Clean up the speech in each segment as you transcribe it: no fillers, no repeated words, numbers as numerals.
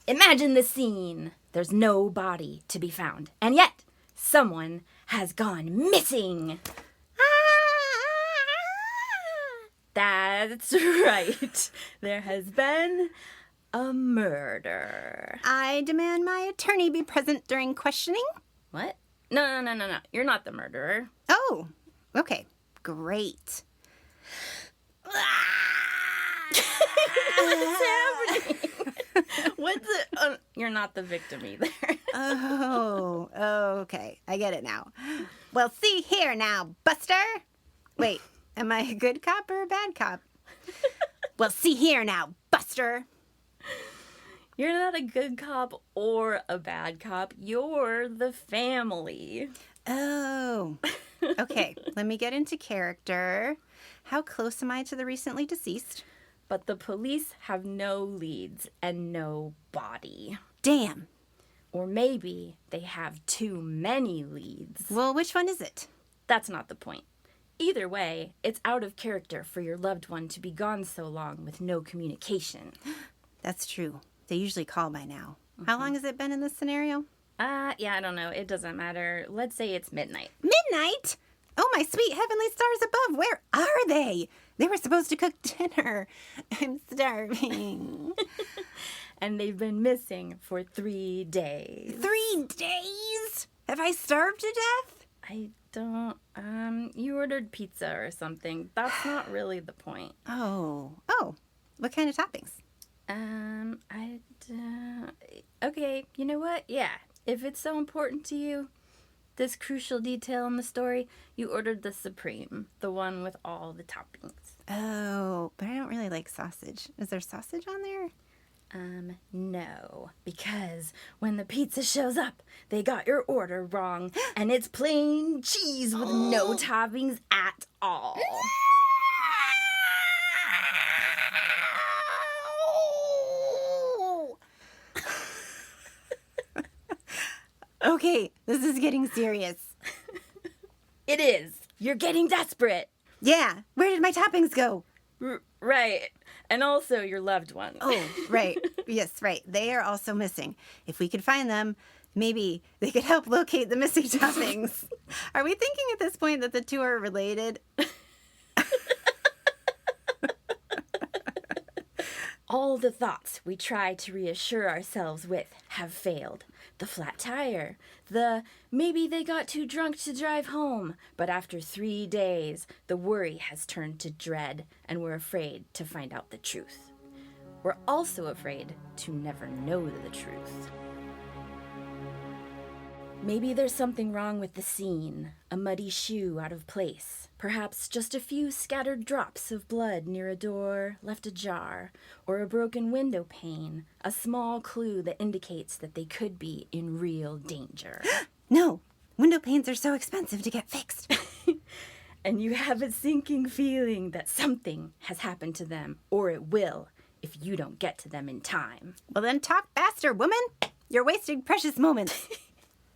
Imagine the scene. There's no body to be found, and yet someone has gone missing. That's right. There has been a murder. I demand my attorney be present during questioning. What? No. You're not the murderer. Oh, okay. Great. What's happening? What's it? You're not the victim either. Oh, okay. I get it now. Well, see here now, Buster. Wait, am I a good cop or a bad cop? Well, see here now, Buster. You're not a good cop or a bad cop. You're the family. Oh, okay. Let me get into character. How close am I to the recently deceased? But the police have no leads and no body. Damn. Or maybe they have too many leads. Well, which one is it? That's not the point. Either way, it's out of character for your loved one to be gone so long with no communication. That's true. They usually call by now. How long has it been in this scenario? Yeah, I don't know. It doesn't matter. Let's say it's midnight. Midnight? Oh, my sweet heavenly stars above. Where are they? They were supposed to cook dinner. I'm starving. And they've been missing for 3 days. 3 days? Have I starved to death? I don't, you ordered pizza or something. That's not really the point. Oh. What kind of toppings? Okay, you know what? Yeah, if it's so important to you, this crucial detail in the story, you ordered the Supreme, the one with all the toppings. Oh, but I don't really like sausage. Is there sausage on there? No, because when the pizza shows up, they got your order wrong, and it's plain cheese with no toppings at all. Okay, this is getting serious. It is. You're getting desperate. Yeah, where did my toppings go? Right. And also your loved one. Oh, right. Yes, right. They are also missing. If we could find them, maybe they could help locate the missing toppings. Are we thinking at this point that the two are related? All the thoughts we try to reassure ourselves with have failed. The flat tire, the maybe they got too drunk to drive home. But after 3 days, the worry has turned to dread, and we're afraid to find out the truth. We're also afraid to never know the truth. Maybe there's something wrong with the scene, a muddy shoe out of place, perhaps just a few scattered drops of blood near a door left ajar, or a broken window pane, a small clue that indicates that they could be in real danger. No, window panes are so expensive to get fixed. And you have a sinking feeling that something has happened to them, or it will, if you don't get to them in time. Well then talk faster, woman. You're wasting precious moments.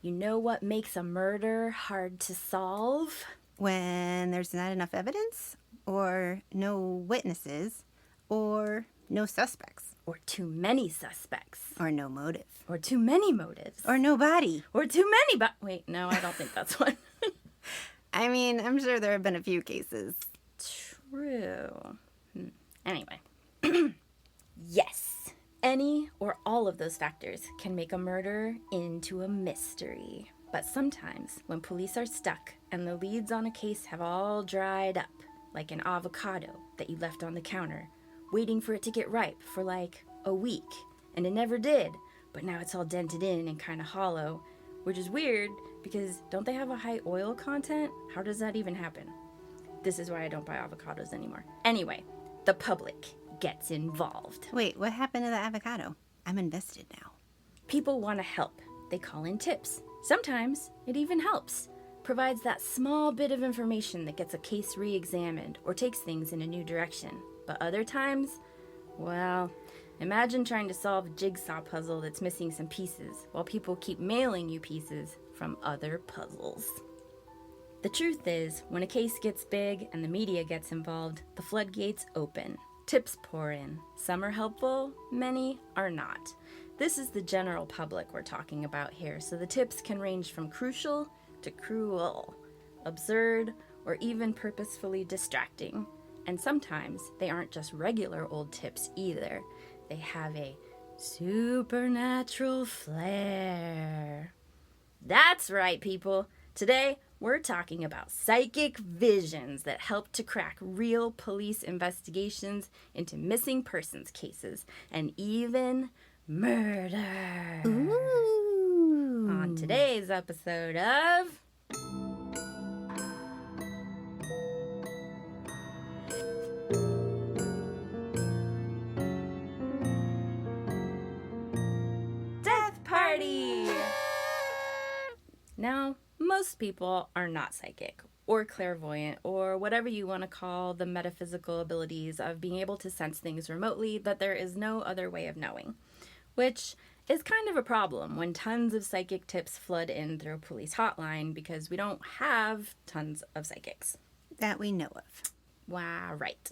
You know what makes a murder hard to solve? When there's not enough evidence, or no witnesses, or no suspects. Or too many suspects. Or no motive. Or too many motives. Or no body. Or too many wait, no, I don't think that's one. I mean, I'm sure there have been a few cases. True. Anyway. Yes. Any or all of those factors can make a murder into a mystery. But sometimes, when police are stuck and the leads on a case have all dried up, like an avocado that you left on the counter, waiting for it to get ripe for like a week, and it never did, but now it's all dented in and kind of hollow, which is weird because don't they have a high oil content? How does that even happen? This is why I don't buy avocados anymore. Anyway, the public gets involved. Wait, what happened to the avocado? I'm invested now. People want to help. They call in tips. Sometimes it even helps. Provides that small bit of information that gets a case re-examined or takes things in a new direction. But other times, well, imagine trying to solve a jigsaw puzzle that's missing some pieces while people keep mailing you pieces from other puzzles. The truth is, when a case gets big and the media gets involved, the floodgates open. Tips pour in. Some are helpful, many are not. This is the general public we're talking about here, so the tips can range from crucial to cruel, absurd, or even purposefully distracting. And sometimes they aren't just regular old tips either. They have a supernatural flair. That's right, people. Today, we're talking about psychic visions that help to crack real police investigations into missing persons cases and even murder. Ooh. On today's episode of Death Party! Now, most people are not psychic or clairvoyant or whatever you want to call the metaphysical abilities of being able to sense things remotely that there is no other way of knowing, which is kind of a problem when tons of psychic tips flood in through a police hotline because we don't have tons of psychics. That we know of. Wow, right.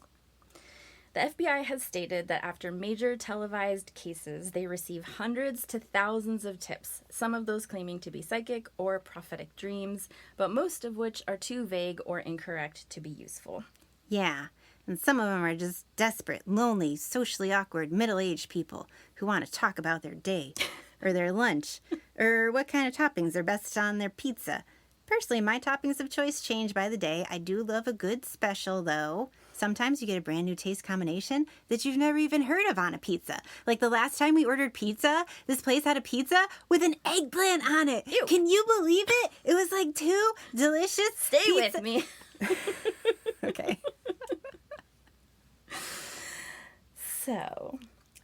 The FBI has stated that after major televised cases, they receive hundreds to thousands of tips, some of those claiming to be psychic or prophetic dreams, but most of which are too vague or incorrect to be useful. Yeah, and some of them are just desperate, lonely, socially awkward, middle-aged people who want to talk about their day, or their lunch, or what kind of toppings are best on their pizza. Personally, my toppings of choice change by the day. I do love a good special, though. Sometimes you get a brand new taste combination that you've never even heard of on a pizza. Like the last time we ordered pizza, this place had a pizza with an eggplant on it. Ew. Can you believe it? It was like two delicious Stay pizza- with me. Okay. So,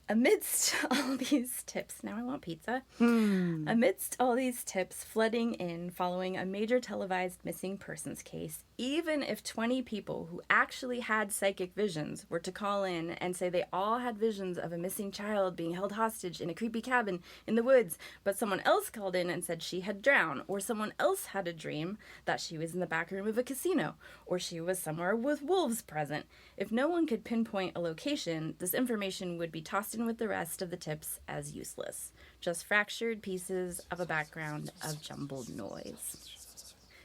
amidst all these tips, now I want pizza. Amidst all these tips flooding in following a major televised missing persons case, even if 20 people who actually had psychic visions were to call in and say they all had visions of a missing child being held hostage in a creepy cabin in the woods, but someone else called in and said she had drowned, or someone else had a dream that she was in the back room of a casino, or she was somewhere with wolves present, if no one could pinpoint a location, this information would be tossed in with the rest of the tips as useless. Just fractured pieces of a background of jumbled noise.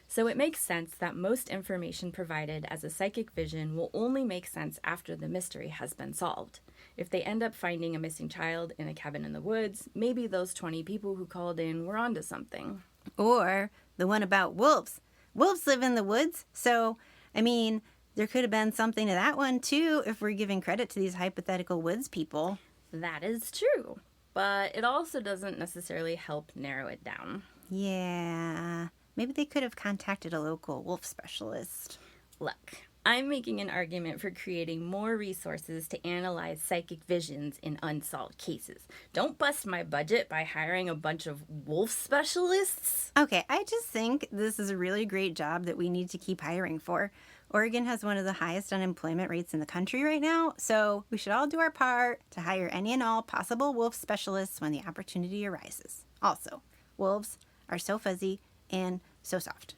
So it makes sense that most information provided as a psychic vision will only make sense after the mystery has been solved. If they end up finding a missing child in a cabin in the woods, maybe those 20 people who called in were onto something. Or the one about wolves. Wolves live in the woods, so, I mean, there could have been something to that one, too, if we're giving credit to these hypothetical woods people. That is true, but it also doesn't necessarily help narrow it down. Yeah, maybe they could have contacted a local wolf specialist. Look, I'm making an argument for creating more resources to analyze psychic visions in unsolved cases. Don't bust my budget by hiring a bunch of wolf specialists. Okay, I just think this is a really great job that we need to keep hiring for. Oregon has one of the highest unemployment rates in the country right now, so we should all do our part to hire any and all possible wolf specialists when the opportunity arises. Also, wolves are so fuzzy and so soft.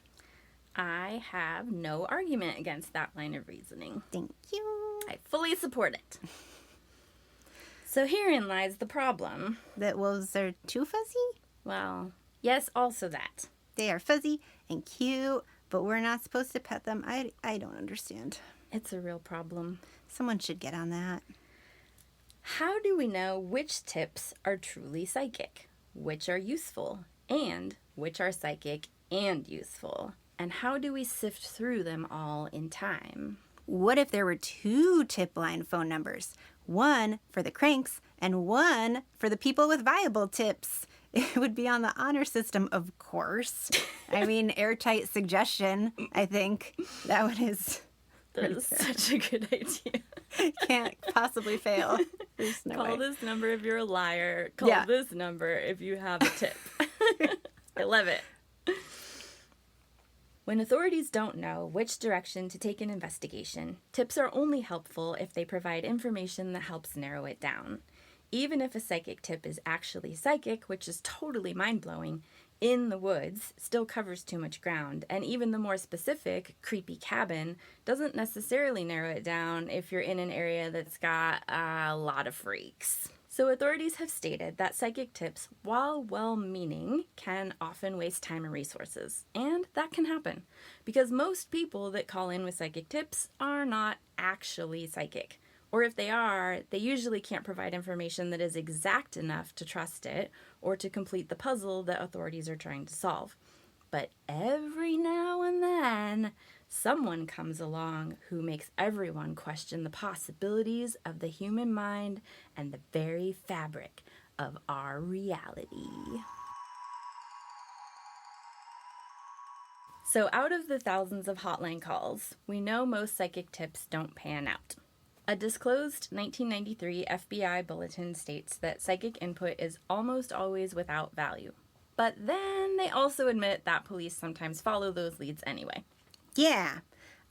I have no argument against that line of reasoning. Thank you. I fully support it. So herein lies the problem. That wolves are too fuzzy? Well, yes, also that. They are fuzzy and cute, but we're not supposed to pet them. I don't understand. It's a real problem. Someone should get on that. How do we know which tips are truly psychic, which are useful, and which are psychic and useful? And how do we sift through them all in time? What if there were two tip line phone numbers? One for the cranks and one for the people with viable tips. It would be on the honor system, of course. I mean, airtight suggestion, I think. That one is... That is such a good idea. Can't possibly fail. There's no Call way. this number if you're a liar. Call this number if you have a tip. I love it. When authorities don't know which direction to take an investigation, tips are only helpful if they provide information that helps narrow it down. Even if a psychic tip is actually psychic, which is totally mind-blowing, in the woods still covers too much ground, and even the more specific creepy cabin doesn't necessarily narrow it down if you're in an area that's got a lot of freaks. So authorities have stated that psychic tips, while well-meaning, can often waste time and resources. And that can happen because most people that call in with psychic tips are not actually psychic. Or if they are, they usually can't provide information that is exact enough to trust it or to complete the puzzle that authorities are trying to solve. But every now and then, someone comes along who makes everyone question the possibilities of the human mind and the very fabric of our reality. So out of the thousands of hotline calls, we know most psychic tips don't pan out. A disclosed 1993 FBI bulletin states that psychic input is almost always without value. But then they also admit that police sometimes follow those leads anyway. Yeah,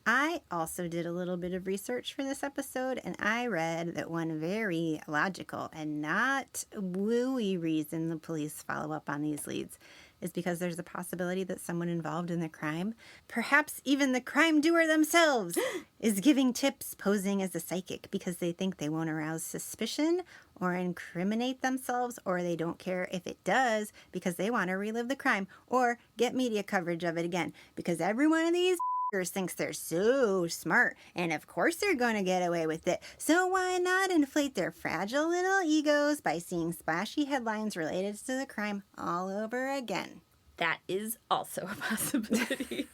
I also did a little bit of research for this episode, and I read that one very logical and not wooey reason the police follow up on these leads is because there's a possibility that someone involved in the crime, perhaps even the crime doer themselves, is giving tips posing as a psychic because they think they won't arouse suspicion or incriminate themselves, or they don't care if it does because they want to relive the crime or get media coverage of it again because every one of these thinks they're so smart, and of course they're going to get away with it. So why not inflate their fragile little egos by seeing splashy headlines related to the crime all over again? That is also a possibility.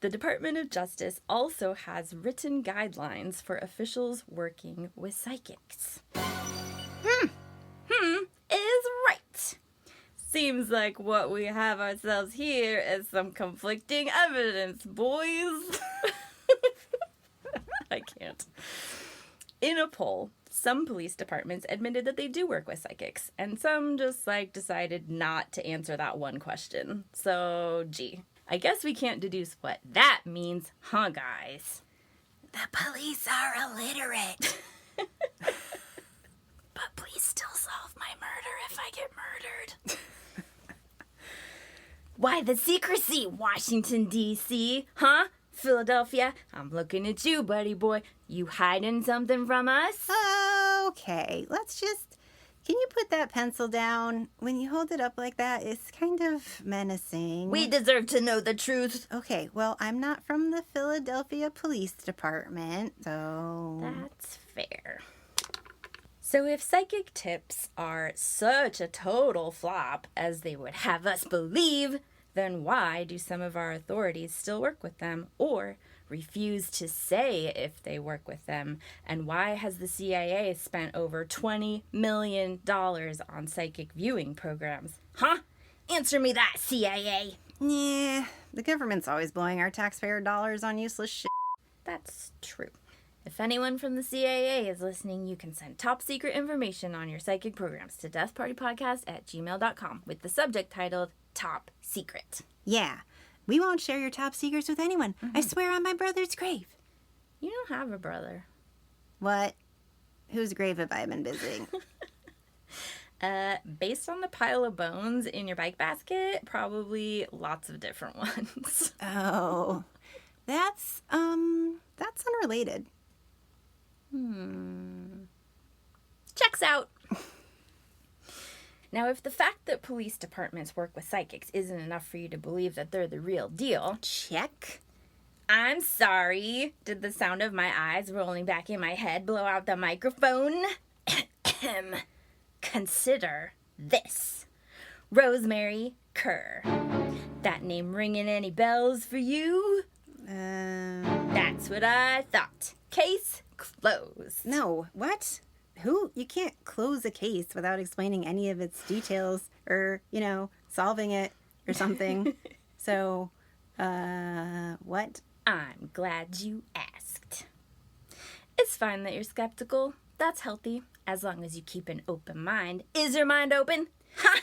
The Department of Justice also has written guidelines for officials working with psychics. Is right. Seems like what we have ourselves here is some conflicting evidence, boys. I can't. In a poll, some police departments admitted that they do work with psychics, and some just, decided not to answer that one question. So, I guess we can't deduce what that means, huh, guys? The police are illiterate. But please still solve my murder if I get murdered. Why the secrecy, Washington, D.C., huh? Philadelphia, I'm looking at you, buddy boy. You hiding something from us? Okay, can you put that pencil down? When you hold it up like that, it's kind of menacing. We deserve to know the truth. Okay, well, I'm not from the Philadelphia Police Department, so... That's fair. So if psychic tips are such a total flop as they would have us believe, then why do some of our authorities still work with them or refuse to say if they work with them? And why has the CIA spent over $20 million on psychic viewing programs? Huh? Answer me that, CIA! Yeah, the government's always blowing our taxpayer dollars on useless shit. That's true. If anyone from the CIA is listening, you can send top secret information on your psychic programs to deathpartypodcast@gmail.com with the subject titled Top Secret. Yeah, we won't share your top secrets with anyone. I swear on my brother's grave. You don't have a brother. What? Whose grave have I been visiting? Based on the pile of bones in your bike basket, probably lots of different ones. Oh, that's unrelated. Checks out. Now, if the fact that police departments work with psychics isn't enough for you to believe that they're the real deal, Check. I'm sorry. Did the sound of my eyes rolling back in my head blow out the microphone? Consider this. Rosemary Kerr. That name ringing any bells for you? That's what I thought. Case closed. No, what? Who? You can't close a case without explaining any of its details or, solving it or something. So, what? I'm glad you asked. It's fine that you're skeptical. That's healthy, as long as you keep an open mind. Is your mind open? Ha!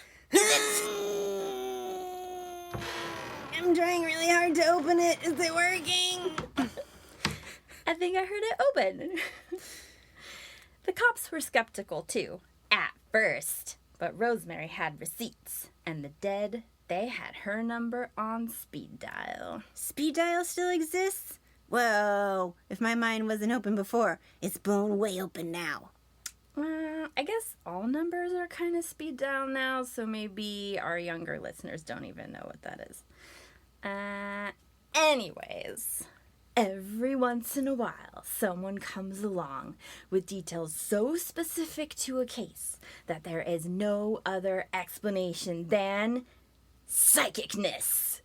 I'm trying really hard to open it. Is it working? I think I heard it open. The cops were skeptical too, at first, but Rosemary had receipts, and the dead, they had her number on speed dial. Speed dial still exists? Whoa, if my mind wasn't open before, it's blown way open now. I guess all numbers are kind of speed down now, so maybe our younger listeners don't even know what that is. Anyways, every once in a while, someone comes along with details so specific to a case that there is no other explanation than psychicness.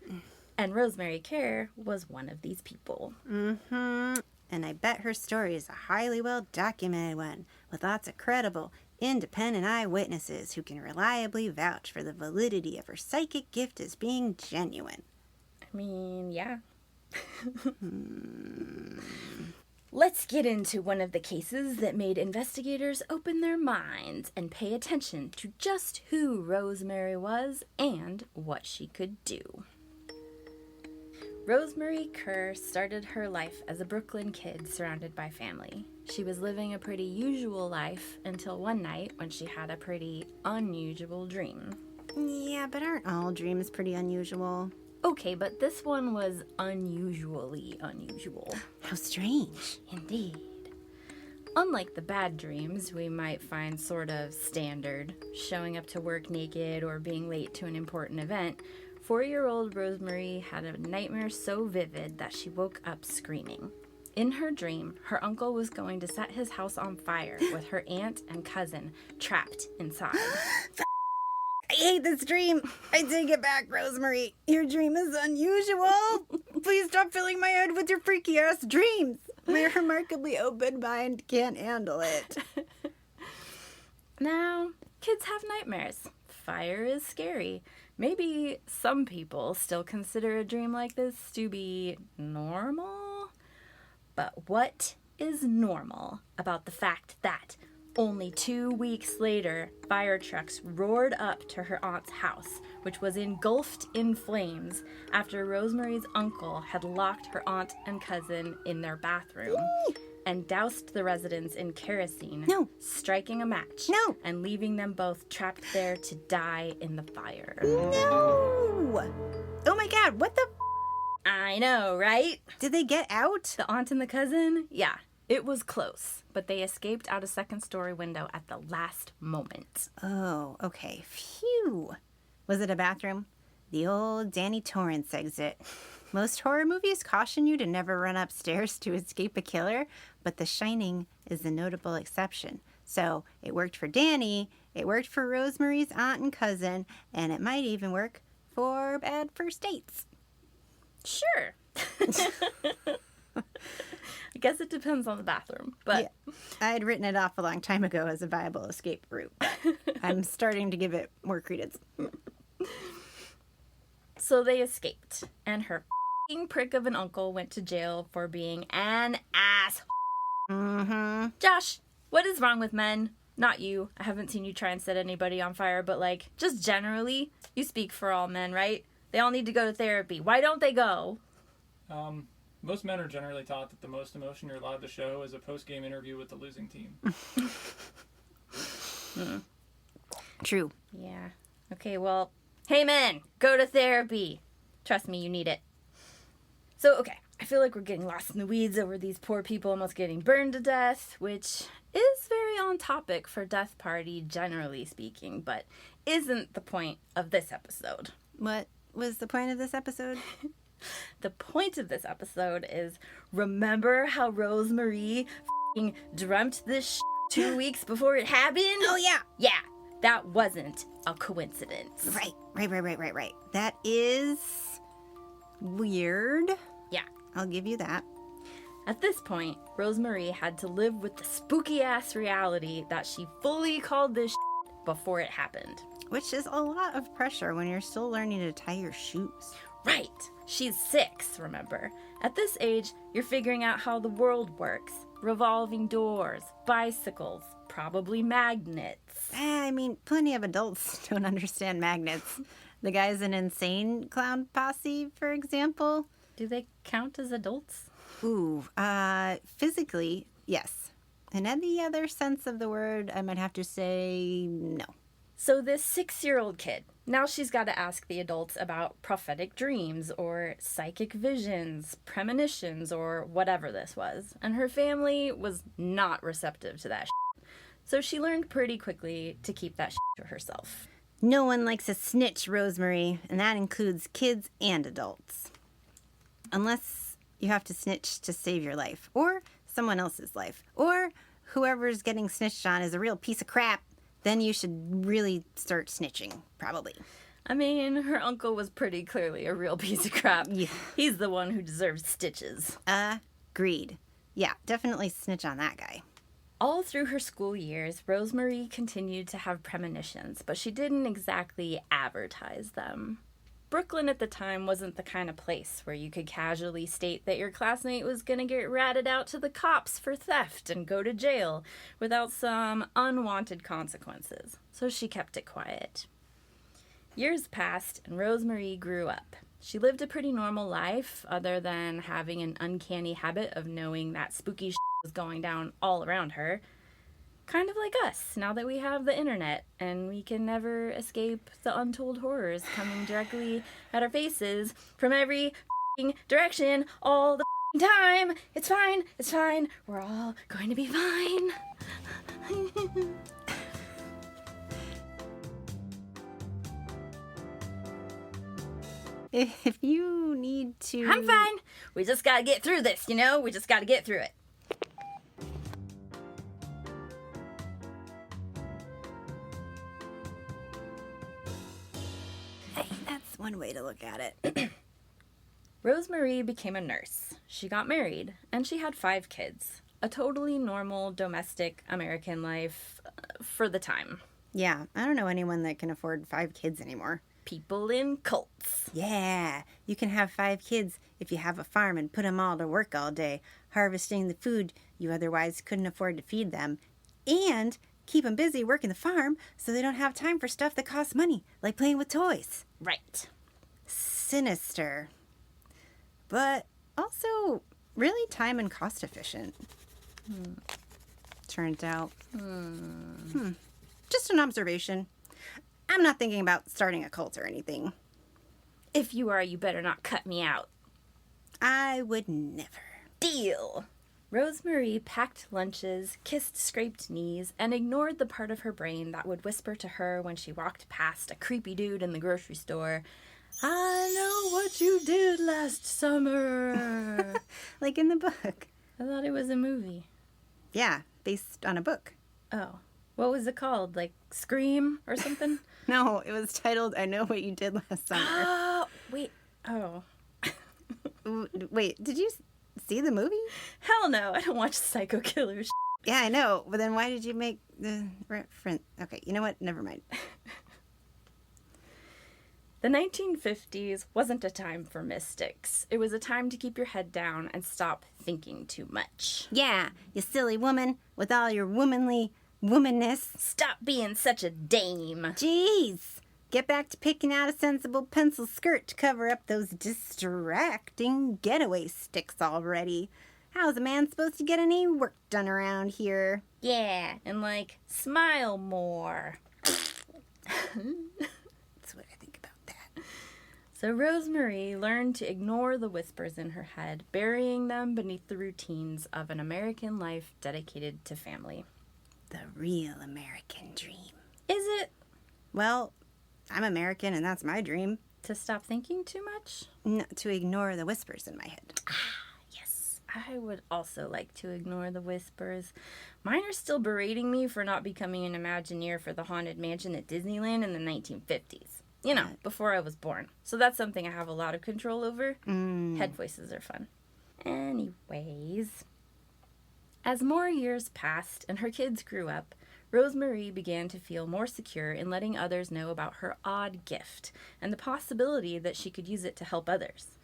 And Rosemary Kerr was one of these people. Mm-hmm. And I bet her story is a highly well-documented one, with lots of credible, independent eyewitnesses who can reliably vouch for the validity of her psychic gift as being genuine. I mean, yeah. Let's get into one of the cases that made investigators open their minds and pay attention to just who Rosemary was and what she could do. Rosemary Kerr started her life as a Brooklyn kid surrounded by family. She was living a pretty usual life until one night when she had a pretty unusual dream. Yeah, but aren't all dreams pretty unusual? Okay, but this one was unusually unusual. How strange. Indeed. Unlike the bad dreams we might find sort of standard, showing up to work naked or being late to an important event, 4-year-old Rosemary had a nightmare so vivid that she woke up screaming. In her dream, her uncle was going to set his house on fire with her aunt and cousin trapped inside. I hate this dream. I take it back, Rosemary. Your dream is unusual. Please stop filling my head with your freaky ass dreams. My remarkably open mind can't handle it. Now, kids have nightmares. Fire is scary. Maybe some people still consider a dream like this to be normal. But what is normal about the fact that only 2 weeks later, fire trucks roared up to her aunt's house, which was engulfed in flames after Rosemary's uncle had locked her aunt and cousin in their bathroom and doused the residents in kerosene, striking a match, and leaving them both trapped there to die in the fire. No! Oh my god, what the I know, right? Did they get out? The aunt and the cousin? Yeah. It was close, but they escaped out a second-story window at the last moment. Oh, okay. Phew. Was it a bathroom? The old Danny Torrance exit. Most horror movies caution you to never run upstairs to escape a killer, but The Shining is the notable exception. So it worked for Danny, it worked for Rosemary's aunt and cousin, and it might even work for bad first dates. Sure. I guess it depends on the bathroom, but... Yeah. I had written it off a long time ago as a viable escape route, but I'm starting to give it more credence. So they escaped, and her f***ing prick of an uncle went to jail for being an ass. Mm-hmm. Josh, what is wrong with men? Not you. I haven't seen you try and set anybody on fire, but like, just generally, you speak for all men, right? They all need to go to therapy. Why don't they go? Most men are generally taught that the most emotion you're allowed to show is a post-game interview with the losing team. True. Yeah. Okay, well, hey men, go to therapy. Trust me, you need it. So, okay, I feel like we're getting lost in the weeds over these poor people almost getting burned to death, which is very on topic for Death Party, generally speaking, but isn't the point of this episode. What was the point of this episode? The point of this episode is, remember how Rosemary f***ing dreamt this 2 weeks before it happened? Oh, yeah. Yeah, that wasn't a coincidence. Right. That is weird. Yeah. I'll give you that. At this point, Rosemary had to live with the spooky-ass reality that she fully called this before it happened. Which is a lot of pressure when you're still learning to tie your shoes. Right. She's 6, remember. At this age, you're figuring out how the world works. Revolving doors, bicycles, probably magnets. I mean, plenty of adults don't understand magnets. The guys in Insane Clown Posse, for example. Do they count as adults? Ooh, physically, yes. In any other sense of the word, I might have to say no. So this 6-year-old kid, now she's got to ask the adults about prophetic dreams or psychic visions, premonitions, or whatever this was. And her family was not receptive to that shit. So she learned pretty quickly to keep that to herself. No one likes a snitch, Rosemary, and that includes kids and adults. Unless you have to snitch to save your life, or someone else's life, or whoever's getting snitched on is a real piece of crap, then you should really start snitching, probably. I mean, her uncle was pretty clearly a real piece of crap. Yeah. He's the one who deserves stitches. Agreed. Yeah, definitely snitch on that guy. All through her school years, Rosemary continued to have premonitions, but she didn't exactly advertise them. Brooklyn at the time wasn't the kind of place where you could casually state that your classmate was going to get ratted out to the cops for theft and go to jail without some unwanted consequences, so she kept it quiet. Years passed, and Rosemary grew up. She lived a pretty normal life, other than having an uncanny habit of knowing that spooky shit was going down all around her. Kind of like us, now that we have the internet, and we can never escape the untold horrors coming directly at our faces from every direction all the time. It's fine, we're all going to be fine. If you need to... I'm fine. We just gotta get through this, you know? We just gotta get through it. Hey, that's one way to look at it. Rosemary became a nurse. She got married, and she had 5 kids. A totally normal domestic American life for the time. Yeah, I don't know anyone that can afford 5 kids anymore. People in cults. Yeah, you can have 5 kids if you have a farm and put them all to work all day, harvesting the food you otherwise couldn't afford to feed them, and keep them busy working the farm so they don't have time for stuff that costs money, like playing with toys. Right. Sinister. But also really time and cost efficient. Turns out. Just an observation. I'm not thinking about starting a cult or anything. If you are, you better not cut me out. I would never. Deal. Rosemary packed lunches, kissed scraped knees, and ignored the part of her brain that would whisper to her when she walked past a creepy dude in the grocery store, "I know what you did last summer." Like in the book. I thought it was a movie. Yeah, based on a book. Oh. What was it called? Like Scream or something? No, it was titled I Know What You Did Last Summer. Oh, wait. Oh. Wait, did you see the movie? Hell no, I don't watch psycho killer shit. Yeah, I know. But then why did you make the reference? Okay, you know what? Never mind. The 1950s wasn't a time for mystics. It was a time to keep your head down and stop thinking too much. Yeah, you silly woman with all your womanly womanness. Stop being such a dame. Jeez. Get back to picking out a sensible pencil skirt to cover up those distracting getaway sticks already. How's a man supposed to get any work done around here? Yeah, and like, smile more. That's what I think about that. So Rosemary learned to ignore the whispers in her head, burying them beneath the routines of an American life dedicated to family. The real American dream. Is it? Well, I'm American and that's my dream. To stop thinking too much? No, to ignore the whispers in my head. Yes, I would also like to ignore the whispers. Mine are still berating me for not becoming an Imagineer for the Haunted Mansion at Disneyland in the 1950s. You know, before I was born. So that's something I have a lot of control over. Head voices are fun. Anyways, as more years passed and her kids grew up, Rosemary began to feel more secure in letting others know about her odd gift and the possibility that she could use it to help others.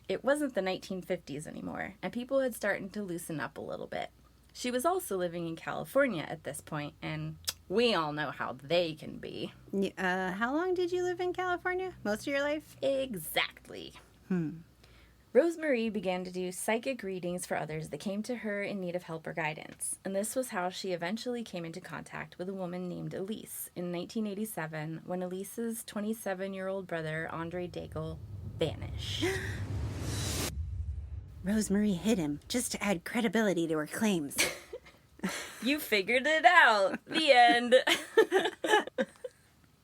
It wasn't the 1950s anymore, and people had started to loosen up a little bit. She was also living in California at this point, and we all know how they can be. How long did you live in California? Most of your life? Exactly. Rosemary began to do psychic readings for others that came to her in need of help or guidance, and this was how she eventually came into contact with a woman named Elise in 1987 when Elise's 27-year-old brother, Andre Daigle, vanished. Rosemary hid him just to add credibility to her claims. You figured it out. The end.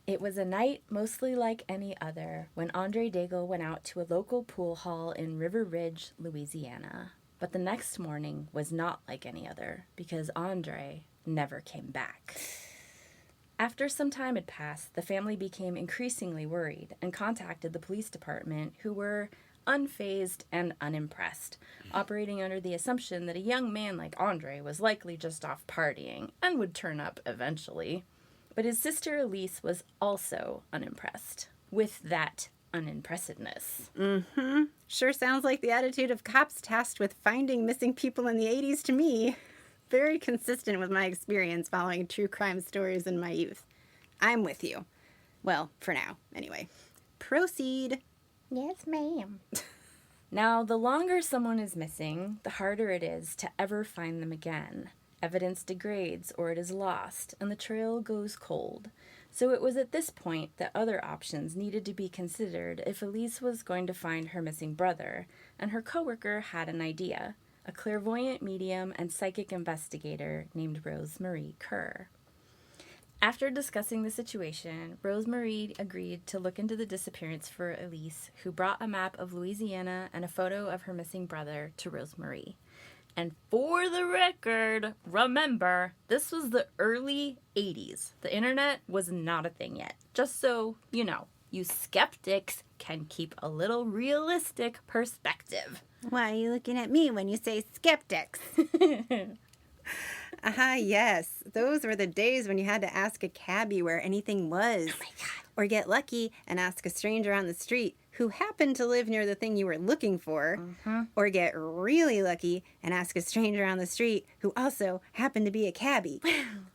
It was a night mostly like any other when Andre Daigle went out to a local pool hall in River Ridge, Louisiana. But the next morning was not like any other because Andre never came back. After some time had passed, the family became increasingly worried and contacted the police department, who were unfazed and unimpressed, operating under the assumption that a young man like Andre was likely just off partying and would turn up eventually. But his sister Elise was also unimpressed with that unimpressedness. Mm-hmm. Sure sounds like the attitude of cops tasked with finding missing people in the 80s to me. Very consistent with my experience following true crime stories in my youth. I'm with you. Well, for now, anyway. Proceed. Yes, ma'am. Now, the longer someone is missing, the harder it is to ever find them again. Evidence degrades or it is lost, and the trail goes cold. So it was at this point that other options needed to be considered if Elise was going to find her missing brother, and her coworker had an idea, a clairvoyant medium and psychic investigator named Rose-Marie Kerr. After discussing the situation, Rose-Marie agreed to look into the disappearance for Elise, who brought a map of Louisiana and a photo of her missing brother to Rose-Marie. And for the record, remember, this was the early 80s. The internet was not a thing yet. Just so you know, you skeptics can keep a little realistic perspective. Why are you looking at me when you say skeptics? Yes. Those were the days when you had to ask a cabbie where anything was. Oh my God. Or get lucky and ask a stranger on the street who happened to live near the thing you were looking for. Mm-hmm. Or get really lucky and ask a stranger on the street who also happened to be a cabbie.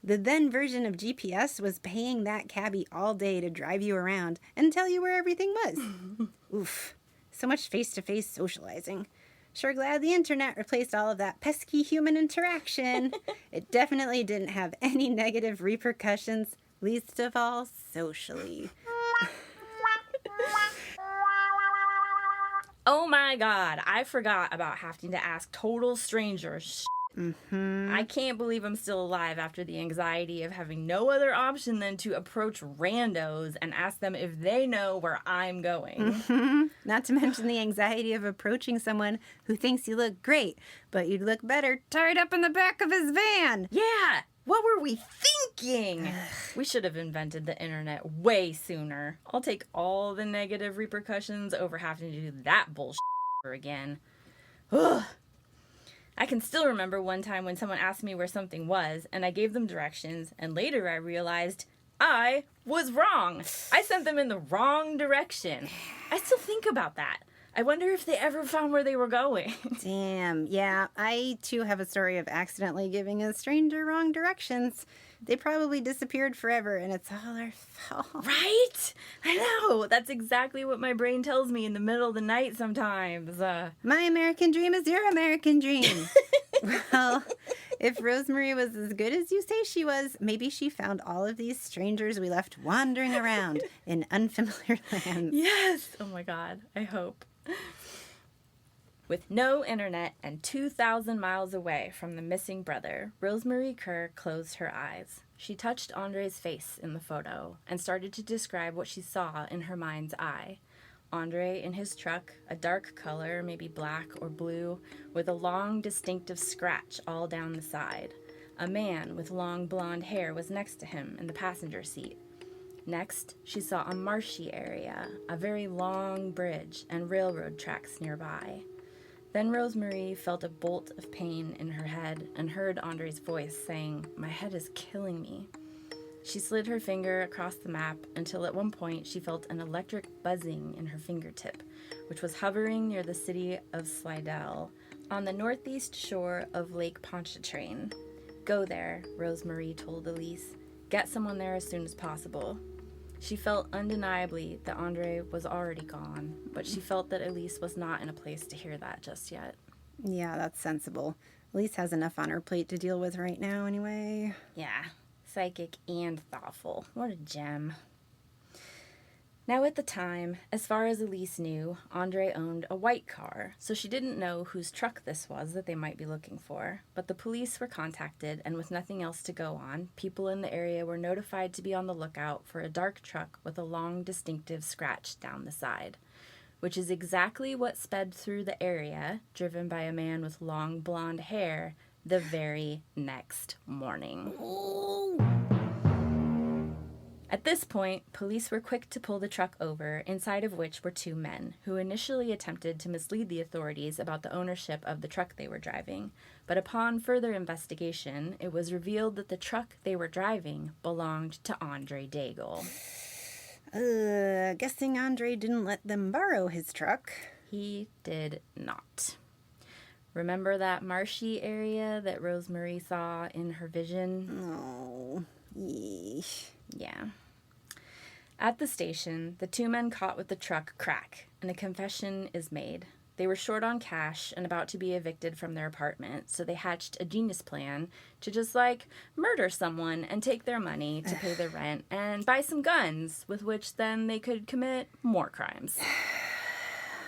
The then version of GPS was paying that cabbie all day to drive you around and tell you where everything was. Oof. So much face-to-face socializing. Sure glad the internet replaced all of that pesky human interaction. It definitely didn't have any negative repercussions, least of all socially. Oh my God, I forgot about having to ask total strangers. Mm-hmm. I can't believe I'm still alive after the anxiety of having no other option than to approach randos and ask them if they know where I'm going. Mm-hmm. Not to mention the anxiety of approaching someone who thinks you look great, but you'd look better tied up in the back of his van. Yeah, what were we thinking? We should have invented the internet way sooner. I'll take all the negative repercussions over having to do that bullshit again. Ugh. I can still remember one time when someone asked me where something was, and I gave them directions, and later I realized I was wrong. I sent them in the wrong direction. I still think about that. I wonder if they ever found where they were going. Damn, yeah, I too have a story of accidentally giving a stranger wrong directions. They probably disappeared forever, and it's all our fault. Right? I know. That's exactly what my brain tells me in the middle of the night sometimes. My American dream is your American dream. Well, if Rose-Marie was as good as you say she was, maybe she found all of these strangers we left wandering around in unfamiliar lands. Yes. Oh my God. I hope. With no internet and 2,000 miles away from the missing brother, Rose-Marie Kerr closed her eyes. She touched Andre's face in the photo and started to describe what she saw in her mind's eye. Andre in his truck, a dark color, maybe black or blue, with a long, distinctive scratch all down the side. A man with long blonde hair was next to him in the passenger seat. Next, she saw a marshy area, a very long bridge, and railroad tracks nearby. Then Rose-Marie felt a bolt of pain in her head and heard Andre's voice saying, "My head is killing me." She slid her finger across the map until at one point she felt an electric buzzing in her fingertip, which was hovering near the city of Slidell, on the northeast shore of Lake Pontchartrain. "Go there," Rose-Marie told Elise. "Get someone there as soon as possible." She felt undeniably that Andre was already gone, but she felt that Elise was not in a place to hear that just yet. Yeah, that's sensible. Elise has enough on her plate to deal with right now anyway. Yeah, psychic and thoughtful. What a gem. Now, at the time, as far as Elise knew, Andre owned a white car, so she didn't know whose truck this was that they might be looking for. But the police were contacted, and with nothing else to go on, people in the area were notified to be on the lookout for a dark truck with a long, distinctive scratch down the side, which is exactly what sped through the area, driven by a man with long blonde hair, the very next morning. At this point, police were quick to pull the truck over, inside of which were two men, who initially attempted to mislead the authorities about the ownership of the truck they were driving. But upon further investigation, it was revealed that the truck they were driving belonged to Andre Daigle. Guessing Andre didn't let them borrow his truck. He did not. Remember that marshy area that Rosemarie saw in her vision? Oh, yeesh. Yeah. At the station, the two men caught with the truck crack, and a confession is made. They were short on cash and about to be evicted from their apartment, so they hatched a genius plan to just, murder someone and take their money to pay the rent and buy some guns, with which then they could commit more crimes.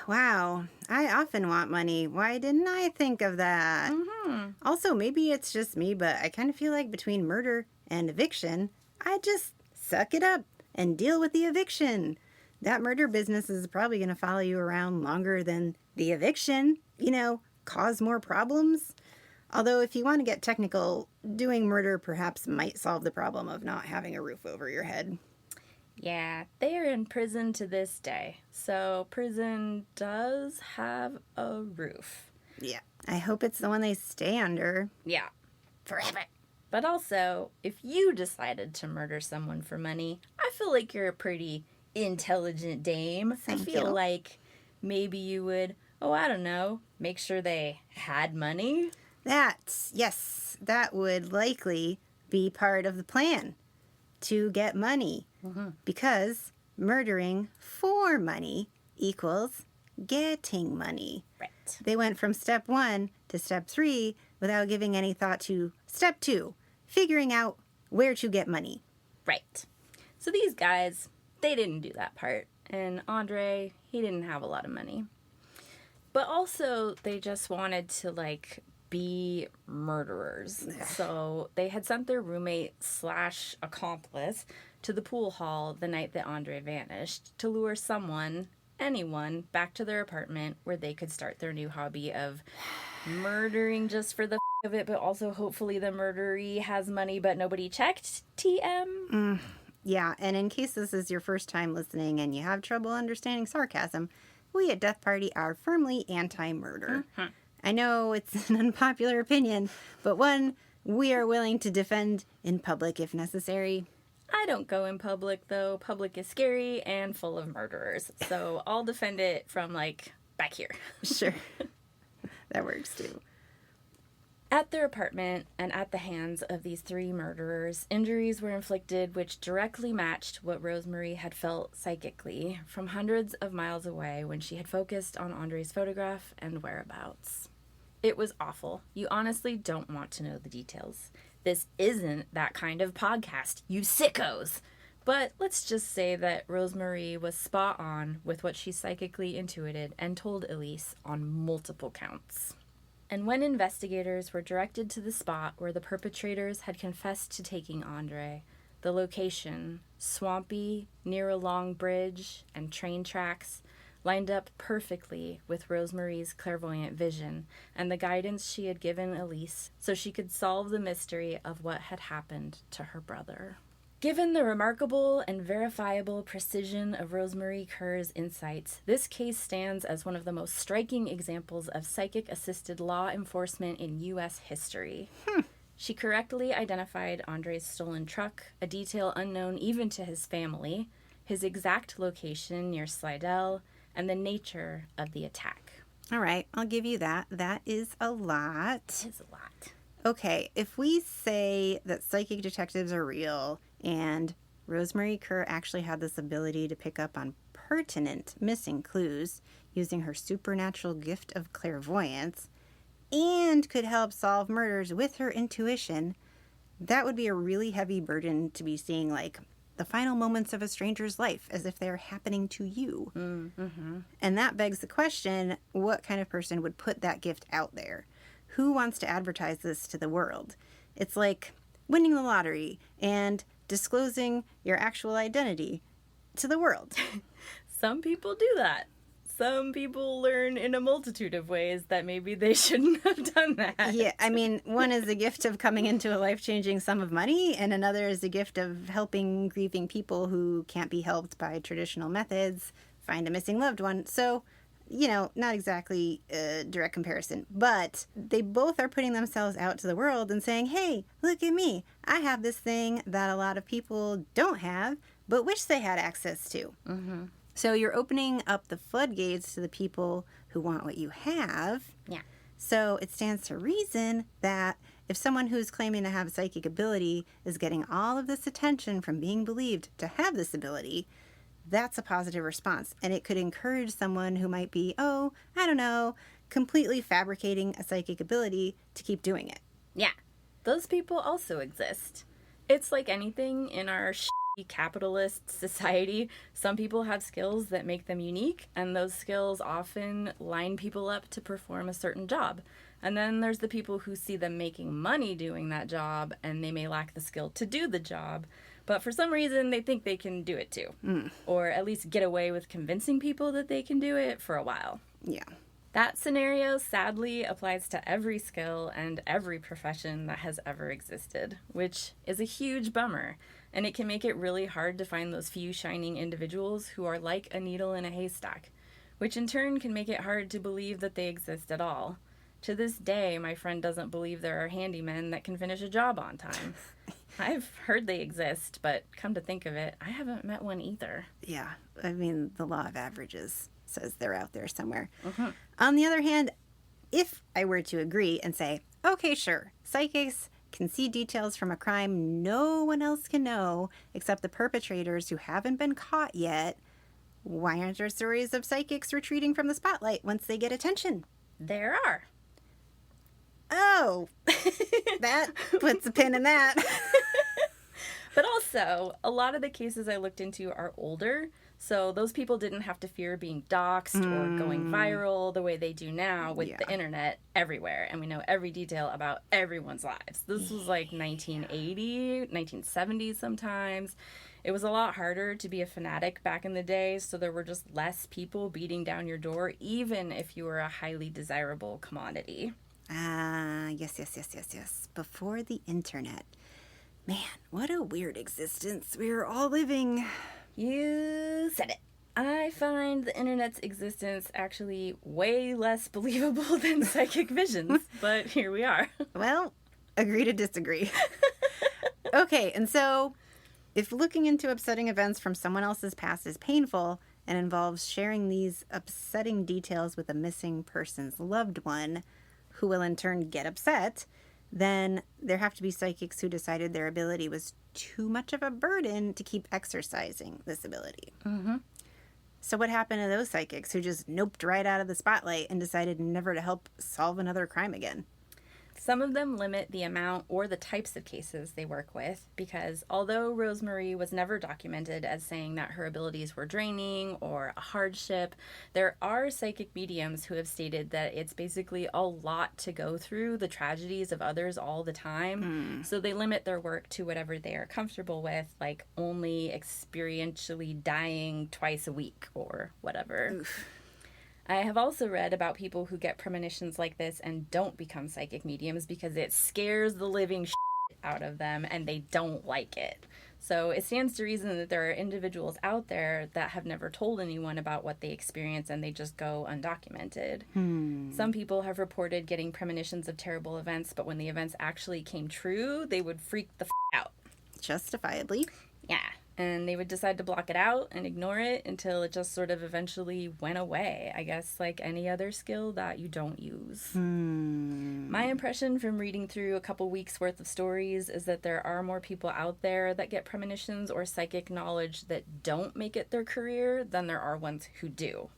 Wow, I often want money. Why didn't I think of that? Mm-hmm. Also, maybe it's just me, but I kind of feel like between murder and eviction, I just suck it up and deal with the eviction. That murder business is probably going to follow you around longer than the eviction, cause more problems. Although if you want to get technical, doing murder perhaps might solve the problem of not having a roof over your head. Yeah, they are in prison to this day, so prison does have a roof. Yeah, I hope it's the one they stay under. Yeah. Forever. But also, if you decided to murder someone for money, I feel like you're a pretty intelligent dame. Thank I feel you. like maybe you would, make sure they had money. Yes, that would likely be part of the plan, to get money. Mm-hmm. Because murdering for money equals getting money. Right. They went from step 1 to step 3 without giving any thought to step 2, figuring out where to get money. Right. So these guys, they didn't do that part. And Andre, he didn't have a lot of money. But also, they just wanted to, be murderers. So they had sent their roommate/accomplice to the pool hall the night that Andre vanished to lure anyone, back to their apartment where they could start their new hobby of murdering just for the of it, but also hopefully the murderee has money but nobody checked. TM. Yeah, and in case this is your first time listening and you have trouble understanding sarcasm, we at Death Party are firmly anti-murder. Mm-hmm. I know it's an unpopular opinion, but one we are willing to defend in public if necessary. I don't go in public, though. Public is scary and full of murderers. So I'll defend it from, back here. Sure. That works, too. At their apartment and at the hands of these three murderers, injuries were inflicted which directly matched what Rosemarie had felt psychically from hundreds of miles away when she had focused on Andre's photograph and whereabouts. It was awful. You honestly don't want to know the details. This isn't that kind of podcast, you sickos! But let's just say that Rosemarie was spot on with what she psychically intuited and told Elise on multiple counts. And when investigators were directed to the spot where the perpetrators had confessed to taking Andre, the location, swampy, near a long bridge and train tracks, lined up perfectly with Rosemarie's clairvoyant vision and the guidance she had given Elise so she could solve the mystery of what had happened to her brother. Given the remarkable and verifiable precision of Rosemarie Kerr's insights, this case stands as one of the most striking examples of psychic-assisted law enforcement in U.S. history. She correctly identified Andre's stolen truck, a detail unknown even to his family, his exact location near Slidell, and the nature of the attack. All right, I'll give you that. That is a lot. It is a lot. Okay, if we say that psychic detectives are real and Rosemarie Kerr actually had this ability to pick up on pertinent missing clues using her supernatural gift of clairvoyance and could help solve murders with her intuition, that would be a really heavy burden to be seeing the final moments of a stranger's life as if they're happening to you. Mm-hmm. And that begs the question, what kind of person would put that gift out there? Who wants to advertise this to the world? It's like winning the lottery and disclosing your actual identity to the world. Some people do that. Some people learn in a multitude of ways that maybe they shouldn't have done that. Yeah, I mean, one is the gift of coming into a life-changing sum of money, and another is the gift of helping grieving people who can't be helped by traditional methods find a missing loved one. So, not exactly a direct comparison, but they both are putting themselves out to the world and saying, hey, look at me. I have this thing that a lot of people don't have, but wish they had access to. Mm-hmm. So you're opening up the floodgates to the people who want what you have. Yeah. So it stands to reason that if someone who's claiming to have psychic ability is getting all of this attention from being believed to have this ability, that's a positive response. And it could encourage someone who might be, completely fabricating a psychic ability to keep doing it. Yeah. Those people also exist. It's like anything in our capitalist society. Some people have skills that make them unique, and those skills often line people up to perform a certain job. And then there's the people who see them making money doing that job, and they may lack the skill to do the job, but for some reason they think they can do it too. Or at least get away with convincing people that they can do it for a while. Yeah. That scenario sadly applies to every skill and every profession that has ever existed, which is a huge bummer. And it can make it really hard to find those few shining individuals who are like a needle in a haystack, which in turn can make it hard to believe that they exist at all. To this day, my friend doesn't believe there are handymen that can finish a job on time. I've heard they exist, but come to think of it, I haven't met one either. Yeah. I mean, the law of averages says they're out there somewhere. Mm-hmm. On the other hand, if I were to agree and say, okay, sure, psychics can see details from a crime no one else can know except the perpetrators who haven't been caught yet, why aren't there stories of psychics retreating from the spotlight once they get attention? There are. Oh, that puts a pin in that. But also, a lot of the cases I looked into are older, so those people didn't have to fear being doxxed or going viral the way they do now with the internet everywhere, and we know every detail about everyone's lives. This was like 1980, 1970 sometimes. It was a lot harder to be a fanatic back in the day, so there were just less people beating down your door, even if you were a highly desirable commodity. Yes. Before the internet. Man, what a weird existence we were all living. You said it. I find the internet's existence actually way less believable than psychic visions, but here we are. Well, agree to disagree. Okay, and so if looking into upsetting events from someone else's past is painful and involves sharing these upsetting details with a missing person's loved one, who will in turn get upset, then there have to be psychics who decided their ability was too much of a burden to keep exercising this ability. Mm-hmm. So what happened to those psychics who just noped right out of the spotlight and decided never to help solve another crime again? Some of them limit the amount or the types of cases they work with because although Rosemarie was never documented as saying that her abilities were draining or a hardship, there are psychic mediums who have stated that it's basically a lot to go through the tragedies of others all the time. So they limit their work to whatever they are comfortable with, like only experientially dying twice a week or whatever. Oof. I have also read about people who get premonitions like this and don't become psychic mediums because it scares the living shit out of them and they don't like it. So it stands to reason that there are individuals out there that have never told anyone about what they experience and they just go undocumented. Some people have reported getting premonitions of terrible events, but when the events actually came true, they would freak the out. Justifiably. Yeah. And they would decide to block it out and ignore it until it just sort of eventually went away. I guess like any other skill that you don't use. My impression from reading through a couple weeks worth of stories is that there are more people out there that get premonitions or psychic knowledge that don't make it their career than there are ones who do.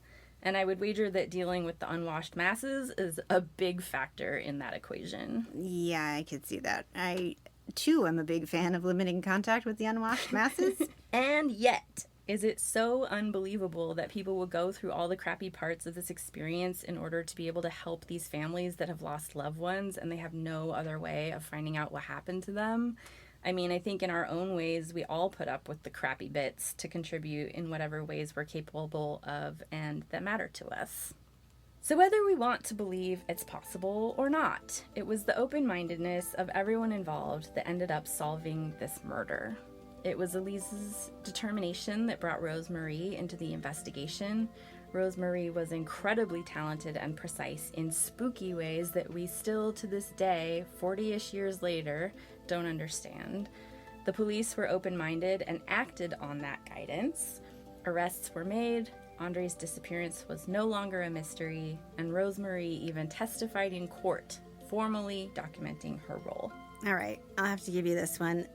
And I would wager that dealing with the unwashed masses is a big factor in that equation. Yeah, I could see that. I too am a big fan of limiting contact with the unwashed masses. And yet, is it so unbelievable that people will go through all the crappy parts of this experience in order to be able to help these families that have lost loved ones and they have no other way of finding out what happened to them? I mean, I think in our own ways, we all put up with the crappy bits to contribute in whatever ways we're capable of and that matter to us. So whether we want to believe it's possible or not, it was the open-mindedness of everyone involved that ended up solving this murder. It was Elise's determination that brought Rosemarie into the investigation. Rosemarie was incredibly talented and precise in spooky ways that we still, to this day, 40-ish years later, don't understand. The police were open-minded and acted on that guidance. Arrests were made, Andre's disappearance was no longer a mystery, and Rosemarie even testified in court, formally documenting her role. All right, I'll have to give you this one.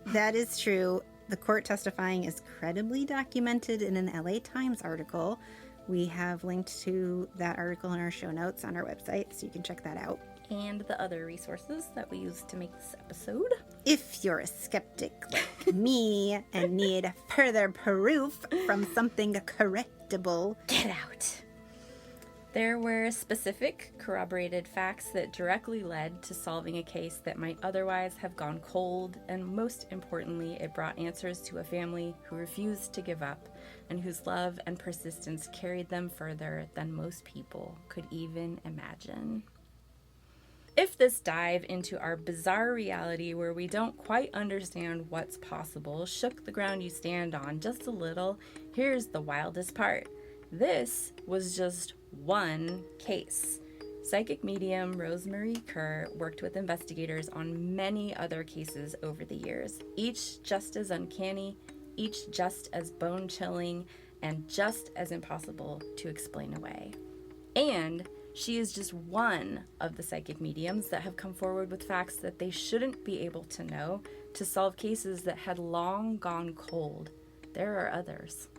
That is true. The court testifying is credibly documented in an LA Times article. We have linked to that article in our show notes on our website, so you can check that out. And the other resources that we used to make this episode. If you're a skeptic like me and need further proof from something correctable, get out. There were specific corroborated facts that directly led to solving a case that might otherwise have gone cold, and most importantly, it brought answers to a family who refused to give up and whose love and persistence carried them further than most people could even imagine. If this dive into our bizarre reality where we don't quite understand what's possible shook the ground you stand on just a little, here's the wildest part. This was just one case. Psychic medium Rosemarie Kerr worked with investigators on many other cases over the years, each just as uncanny, each just as bone-chilling, and just as impossible to explain away. And she is just one of the psychic mediums that have come forward with facts that they shouldn't be able to know to solve cases that had long gone cold. There are others.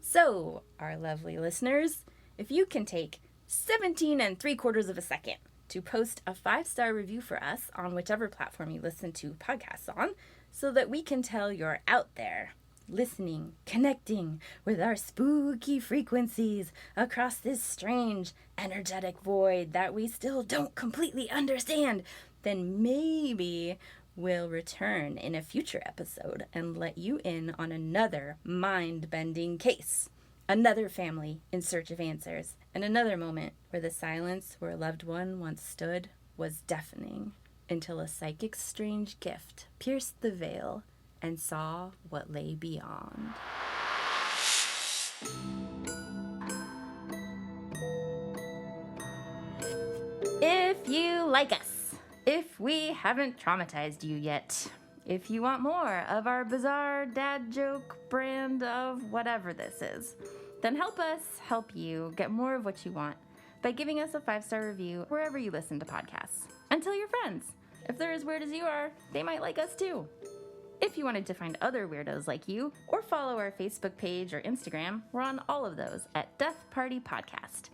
So, our lovely listeners, if you can take 17 3/4 of a second to post a 5-star review for us on whichever platform you listen to podcasts on, so that we can tell you're out there, listening, connecting with our spooky frequencies across this strange, energetic void that we still don't completely understand, then maybe we'll return in a future episode and let you in on another mind-bending case, another family in search of answers, and another moment where the silence where a loved one once stood was deafening until a psychic's strange gift pierced the veil and saw what lay beyond. If you like us, if we haven't traumatized you yet, if you want more of our bizarre dad joke brand of whatever this is, then help us help you get more of what you want by giving us a 5-star review wherever you listen to podcasts. And tell your friends. If they're as weird as you are, they might like us too. If you wanted to find other weirdos like you, or follow our Facebook page or Instagram, we're on all of those at Death Party Podcast.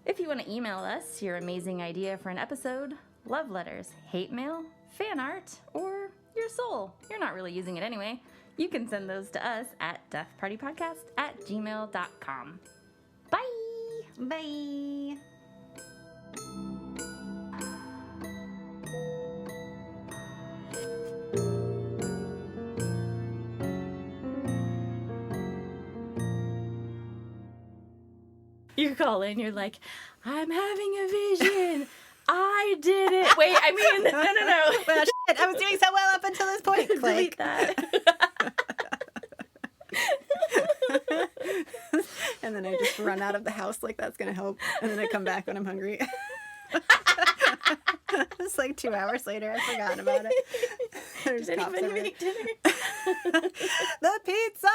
If you want to email us your amazing idea for an episode, love letters, hate mail, fan art, or your soul, you're not really using it anyway, you can send those to us at deathpartypodcast@gmail.com. Bye! bye. You call in, you're like, I'm having a vision. I did it. Wait, I mean, no. Well, shit, I was doing so well up until this point. Delete Click. that. And then I just run out of the house like that's going to help. And then I come back when I'm hungry. It's like 2 hours later. I forgot about it. There's Did cops anybody everywhere. make dinner? The pizza!